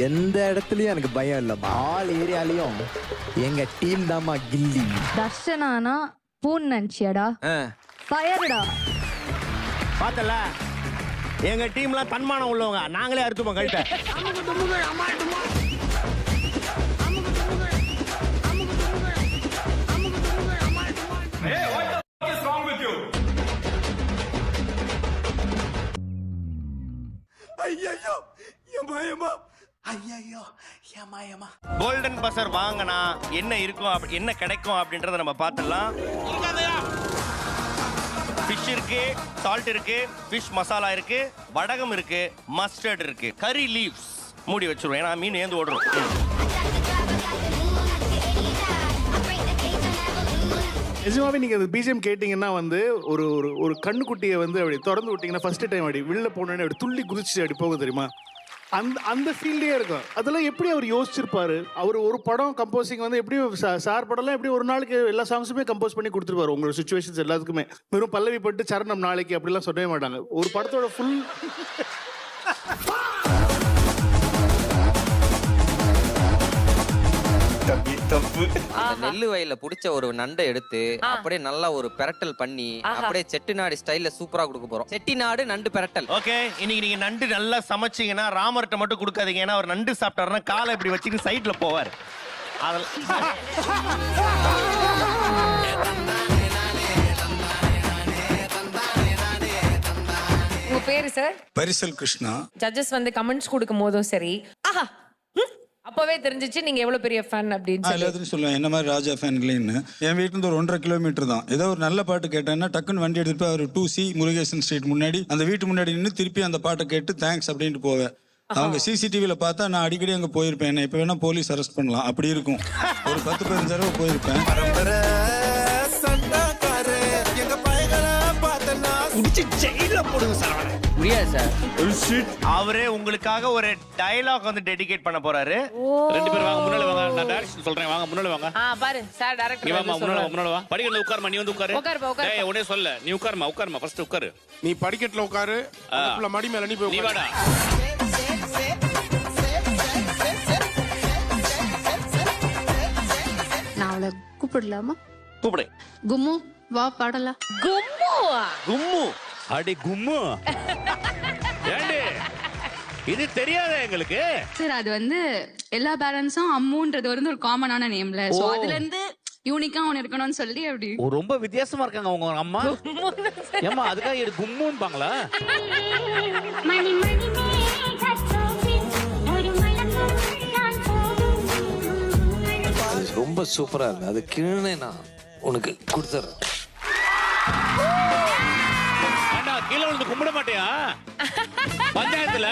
எந்த இடத்துலயும் எனக்கு பயம் இல்ல. ஆல் ஏரியாலயும் எங்க டீம் தாமா கில்லி. தர்ஷனானா பூன் நினைச்சியாடா? ஃபயர்டா. பார்த்தல எங்க டீம்லாம் தன்மானம் உள்ளவங்க, நாங்களே அறுத்துப்போம் கழுத்தை. கோல்டன் பசர் வாங்கினா என்ன இருக்கும், என்ன கிடைக்கும் அப்படின்றத நம்ம பார்த்துடலாம். ஃபிஷ் இருக்கு, சால்ட் இருக்கு, ஃபிஷ் மசாலா இருக்கு, வடகம் இருக்கு, மஸ்டர்ட் இருக்கு, கறி லீவ்ஸ் மூடி வச்சிருவோம், ஏன்னா மீன் ஏந்து ஓடுறோம். நிஜமாவே நீங்க அந்த பிஜிஎம் கேட்டீங்கன்னா வந்து ஒரு ஒரு கண்ணுக்குட்டியை வந்து அப்படி திறந்து விட்டீங்கன்னா ஃபர்ஸ்ட் டைம் அப்படி வெளில போனோடனே அப்படி துள்ளி குதிச்சு அப்படி போகும் தெரியுமா? அந்த ஃபீல்டே இருக்கும். அதெல்லாம் எப்படி அவர் யோசிச்சிருப்பாரு? அவர் ஒரு படம் கம்போசிங் வந்து எப்படி சார் படம்லாம் எப்படி ஒரு நாளைக்கு எல்லா சாங்ஸுமே கம்போஸ் பண்ணி கொடுத்துருப்பாரு உங்களோட சுச்சுவேஷன்ஸ் எல்லாத்துக்குமே. வெறும் பல்லவி பட்டு சரணம் நாளைக்கு அப்படிலாம் சொல்லவே மாட்டாங்க. ஒரு படத்தோட ஃபுல் நெல்லு வயல்ல புடிச்ச ஒரு நண்டை எடுத்து அப்படியே நல்லா ஒரு பெரட்டல் பண்ணி அப்படியே செட்டிநாடு ஸ்டைல்ல சூப்பரா கொடுக்க போறோம். செட்டிநாடு நண்டு பெரட்டல். ஓகே, இன்னைக்கு நீங்க நண்டு நல்லா சமைச்சீங்கன்னா ராமர்ட்ட மட்டும் கொடுக்காதீங்க, ஏன்னா அவர் நண்டு சாப்பிட்டாருன்னா காலை இப்படி வச்சுட்டு சைட்ல போவார். உங்க பேரு சார்? பரிசல் கிருஷ்ணா. ஜட்ஜஸ் வந்து கமெண்ட்ஸ் கொடுக்கும் போதும் சரி, ஆஹா அப்பவே தெரிஞ்சிச்சு நீங்க எவ்வளவு பெரிய ஃபேன் அப்படின்னு சொல்லி. எல்லாத்தையும் சொல்லுவேன் என்ன மாதிரி ராஜா ஃபேன்களேன்னு. என் வீட்டுல இருந்து ஒரு 1.5 கிலோமீட்டர் தான். ஏதோ ஒரு நல்ல பாட்டு கேட்டேன்னா டக்குன்னு வண்டி எடுத்துட்டு போய் ஒரு 2C முருகேசன் ஸ்ட்ரீட் முன்னாடி அந்த வீட்டு முன்னாடி நின்று திருப்பி அந்த பாட்டை கேட்டு தேங்க்ஸ் அப்படின்ட்டு போவேன். அவங்க சிசிடிவில பார்த்தா நான் அடிக்கடி அங்க போயிருப்பேன். என்ன இப்ப வேணா போலீஸ் அரெஸ்ட் பண்ணலாம், அப்படி இருக்கும். ஒரு 10-15 தடவை போயிருப்பேன். அவரே உங்களுக்காக ஒரு டயலாக் வந்து டெடிகேட் பண்ண போறாரு. ரெண்டு பேரும் வாங்க, முன்னால வாங்க. நான் டைரக்ஷன் சொல்றேன், வாங்க முன்னால வாங்க. பாரு சார் டைரக்டர் வாங்க, முன்னால வா. படிக்கட்டுல உட்காருமா, நீ வந்து உட்காரு. டேய் உடனே சொல்ல, நீ உட்காருமா ஃபர்ஸ்ட் உட்காரு. நீ படிக்கட்டுல உட்காரு, அதுக்குள்ள மடி மேல நீ போய் நீ வாடா. நான் அவளை கூப்பிடலாமா? கூப்பிடு. கும்மு வா பாடலாம். கும்மு அடி கும்மு. ஏண்டி இது தெரியாத எங்களுக்கு? சார் அது வந்து எல்லா பேரண்ட்ஸும் அம்முன்றது வந்து ஒரு காமனான நேம்ல, சோ அதுல இருந்து யூனிக்கா ஒன்னு இருக்கணும்னு சொல்லி அப்படி. ரொம்ப வித்தியாசமா இருக்காங்க உங்க அம்மா. ஏமா அதுக்காக இது கும்முன்பாங்களா? ரொம்ப சூப்பரா இருக்கு. அது கிணனே நான் உனக்கு கொடுத்துறேன். கீழே வந்து கும்பிட மாட்டியா பஞ்சாயத்துல?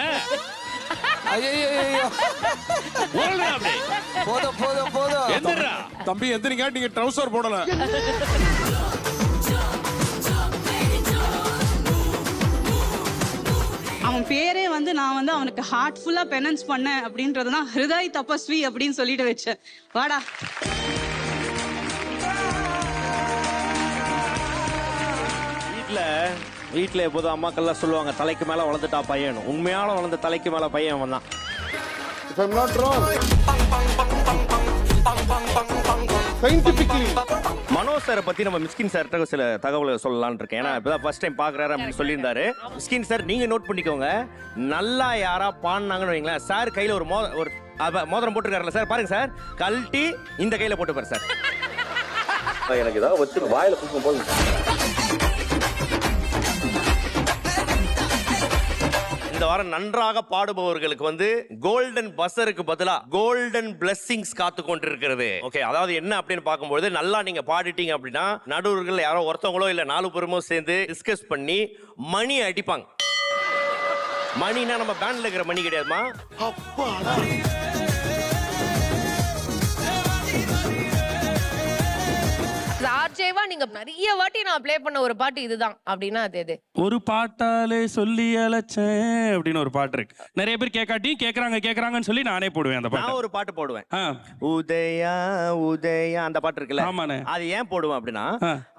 தம்பி எத்தனைக்கா நீங்க ட்ரவுசர் போடல? அவன் பேரே வந்து நான் வந்து அவனுக்கு ஹார்ட்ஃபுல்லா பெனன்ஸ் பண்ணேன் அப்படின்றதுதான் ஹிருதய் தபஸ்வி அப்படின்னு சொல்லிட்டு வச்சேன். வாடா. வீட்டுல எப்போதும் அம்மாக்கள்லாம் சொல்லுவாங்க தலைக்கு மேல வளர்ந்துட்டா பையன். உண்மையான வளர்ந்த தலைக்கு மேல பையன் அவன் தான். மனோஜ் சாரை பத்தி நம்ம மிஸ்கின் சார்ட்ட சில தகவல்கள் சொல்லலாம்னு இருக்கேன். ஏன்னா இப்பதான் ஃபர்ஸ்ட் டைம் பாக்குறாரு அப்படின்னு சொல்லியிருந்தாரு. மிஸ்கின் சார் நீங்க நோட் பண்ணிக்கோங்க, நல்லா யாரா பாடினாங்கன்னு வைங்களேன், சார் கையில ஒரு மோதிரம் போட்டுருக்காருல்ல சார், பாருங்க சார், கழட்டி இந்த கையில போட்டுப்பாரு சார். எனக்கு ஏதாவது வச்சு வாயில தூக்கும் போது இந்த வாரம் நன்றாக பாடுபவர்களுக்கு வந்து கோல்டன் பஸருக்கு பதிலா கோல்டன் பிளெஸிங்ஸ் காத்து கொண்டிருக்கிறது. ஓகே, அதாவது என்ன அப்படின்னு பார்க்கும்போது நல்லா நீங்க பாடிட்டீங்க அப்படின்னா நடுவர்கள் யாரோ ஒருத்தவங்களோ இல்ல 4 பேருமோ சேர்ந்து டிஸ்கஸ் பண்ணி மணி அடிப்பாங்க. மணினா நம்ம பேண்ட்ல இருக்கிற மணி கிடையாதுமா. அப்பாடா, ஆர்ஜேவா நீங்க நிறைய வாட்டி நான் ப்ளே பண்ண ஒரு பாட்டு இதுதான் அப்படின்னா அது எது? ஒரு பாட்டாலே சொல்லி அழைச்சேன் அப்படின்னு ஒரு பாட்டு இருக்கு. நிறைய பேர் கேக்குறாங்கன்னு சொல்லி நானே போடுவேன் அந்த பாட்டு. நான் ஒரு பாட்டு போடுவேன், உதயா உதயா அந்த பாட்டு இருக்குல்ல. ஆமாண்ணே. அது ஏன் போடுவேன் அப்படின்னா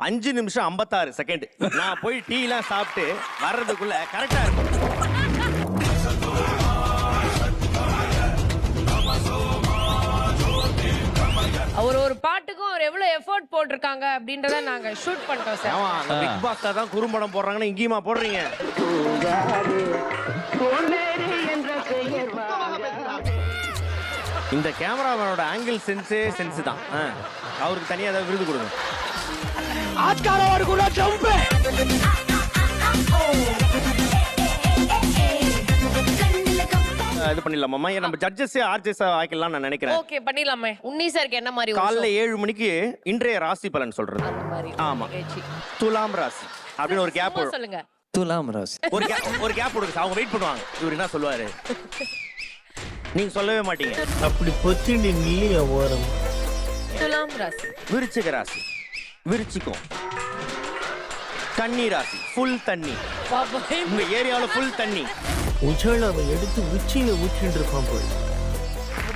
5 நிமிஷம் 56 செகண்ட் நான் போய் டீ எல்லாம் சாப்பிட்டு வர்றதுக்குள்ள கரெக்டா இருக்கும். எவ்வளவு எஃபோர்ட் போட்டிருக்காங்க அப்படின்றத நாங்க ஷூட் பண்ணிட்டோம் சார். ஆமா அந்த பிக் பாஸ்ல தான் குறும்படம் போடுறாங்கன்னு இங்கேயுமா போடுறீங்க? இந்த கேமராமேனோட ஆங்கிள் சென்ஸ் தான். அவருக்கு தனியா ஏதாவது விருது கொடுங்க. இது பண்ணிடலாமா? நம்ம ஜட்ஜஸ் ஆர்ஜஸ் ஆக்கலாம் நான் நினைக்கிறேன். ஓகே பண்ணிடலாமே. உன்னி சாருக்கு என்ன மாதிரி காலைல 7 மணிக்கு இன்றைய ராசி பலன் சொல்றது. ஆமா துலாம் ராசி அப்படின்னு ஒரு கேப் சொல்லுங்க. துலாம் ராசி ஒரு கேப் கொடுங்க. அவங்க வெயிட் பண்ணுவாங்க இவர் என்ன சொல்லுவாரு. நீங்க சொல்லவே மாட்டீங்க. அப்படி பொத்திண்டி நீங்க ஓரம். துலாம் ராசி. விருச்சிக ராசி. விருச்சிகம் தண்ணி ராசி. ஃபுல் தண்ணி. உங்க ஏரியாவுல ஃபுல் தண்ணி. உஜாலாவை எடுத்து உச்சியில ஊற்றிட்டு இருப்பான் போய்.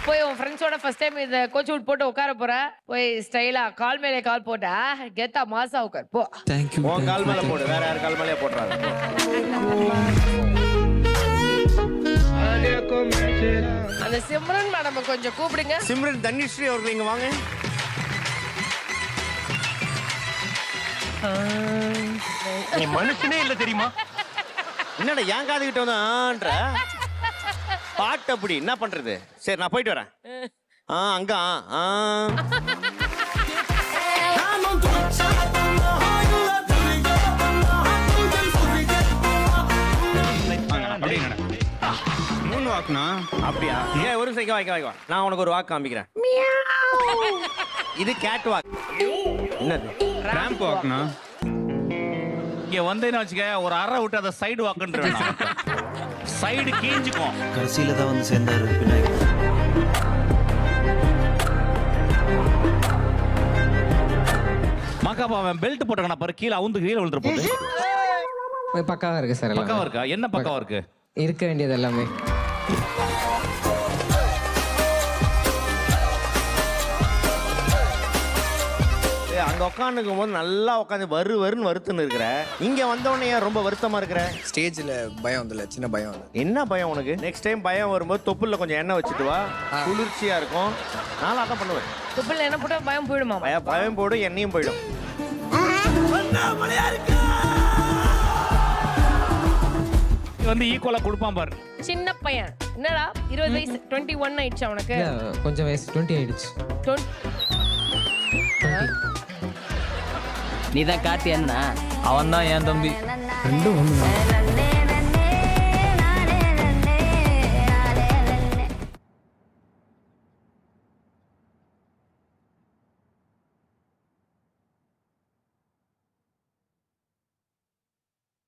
போய் உன் ஃப்ரெண்ட்ஸோட ஃபர்ஸ்ட் டைம் இந்த கோச் விட்டு போட்டு உட்கார போற. போய் ஸ்டைலா கால் மேலே கால் போட்டா கெத்தா மாசா உட்கார் போ. Thank you. உன் கால் மேல போடு. வேற யார் கால் மேலே போடுறாங்க? அந்த சிம்ரன் மேடம் கொஞ்சம் கூப்பிடுங்க. சிம்ரன் தன்னிஸ்ரீ அவர்கள் இங்க வாங்க. நீ மனுஷனே இல்ல தெரியுமா? என்னடா என் காது கிட்ட வந்து பாட்டு அப்படி என்ன பண்றது? சரி நான் போயிட்டு வரேன். அங்க அப்படியா? ஏன் ஒரு நிமிஷம் வாய்க்க நான் உனக்கு ஒரு வாக்கு காமிக்கிறேன். இது கேட் வாக். என்னது? ரேம்ப் வாக்னா இங்க வந்தேன்னு வச்சுக்க ஒரு அரை விட்டு அதை சைடு வாக்குன்ற சைடு கீஞ்சுக்கும். கடைசியில தான் வந்து சேர்ந்தாரு விநாயகர். மக்காப்பா அவன் பெல்ட் போட்டானா பாரு, கீழே அவுந்து கீழே விழுந்துற போது. பக்காவா இருக்கு சார். பக்காவா இருக்கா? என்ன பக்காவா இருக்கு? இருக்க வேண்டியது எல்லாமே. அங்க உட்காந்துக்கும் போது நல்லா உட்காந்து வருன்னு வருத்துன்னு இருக்கிற. இங்க வந்தோடனே ஏன் ரொம்ப வருத்தமா இருக்கிற? ஸ்டேஜ்ல பயம் வந்துல, சின்ன பயம் வந்து. என்ன பயம் உனக்கு? நெக்ஸ்ட் டைம் பயம் வரும்போது தொப்புல கொஞ்சம் எண்ணெய் வச்சுட்டு வா. குளிர்ச்சியா இருக்கும். நானும் அதான் பண்ணுவேன். தொப்புல என்ன போட்டா பயம் போயிடுமா? பயம் போடும், எண்ணெயும் போயிடும். வந்து ஈக்குவலா கொடுப்பான் பாரு. சின்ன பையன் என்னடா 20 வயசு 21 ஆயிடுச்சு அவனுக்கு. கொஞ்சம் வயசு 20 ஆயிடுச்சு. நீ தான் கார்த்தி அண்ணா. அவன் தான் என் தம்பி. ரெண்டும் ஒண்ணு.